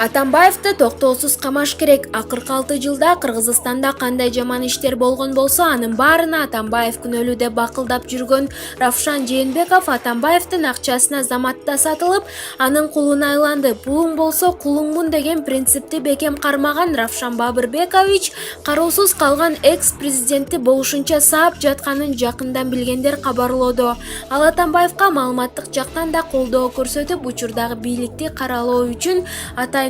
Атамбаевди токтоосуз камаш керек. Акыркы 6 жылда Кыргызстанда кандай жаман иштер болгон болсо, анын баарына Атамбаев күнөөлүү деп бакылдап жүргөн Равшан Жээнбеков Атамбаевдин акчасына заматта сатылып, анын кулуна айланды. Пулуң болсо кулуңмун деген принципти бекем кармаган Равшан Бабырбекович кароосуз калган экс-президентти болушунча саап жатканын жакындан билгендер кабарлоодо. Ал Атамбаевга маалыматтык жактан да колдоо көрсөтүп, учурдагы бийликти каралоо үчүн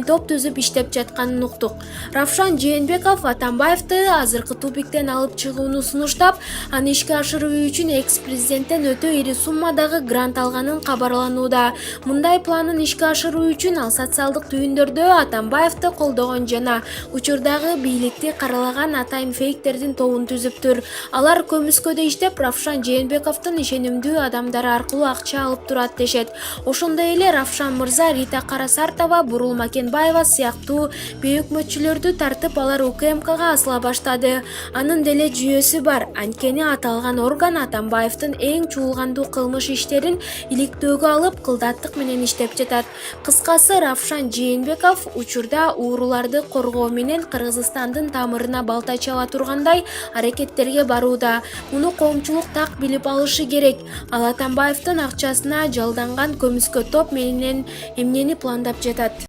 топ түзүп иштеп жатканын уктук. Равшан Жээнбеков Атамбаевди азыркы тупиктен алып чыгууну сунуштап, аны ишке ашыруу үчүн экс-президенттен өтө ири суммадагы грант алганын кабарланууда. Мындай планын ишке ашыруу үчүн ал социалдык түйүндөрдө Атамбаевди колдогон жана учурдагы бийликти каралаган атайын фейктердин тобун түзүптүр. Алар көмүскөдө иштеп, Равшан Жээнбековдун ишенимдүү адамдары аркылуу акча алып турат дешет. Ошондой эле Равшан мырза Рита Карасартова, Бурулма Баева сыяктуу бейөкмөтчүлөрдү тартып, алар УКМКга асыла баштады. Анын деле жүйөсү бар. Анткени аталган орган Атамбаевдин эң чуулгандуу кылмыш иштерин иликтөөгө алып, кылдаттык менен иштеп жатат. Кыскасы, Равшан Жээнбеков учурда ууруларды коргоо менен Кыргызстандын тамырына балта чаба тургандай аракеттерге барууда. Муну коомчулук так билип алышы керек. Ал Атамбаевдин акчасына жалданган көмүскө топ менен эмнени пландап жатат.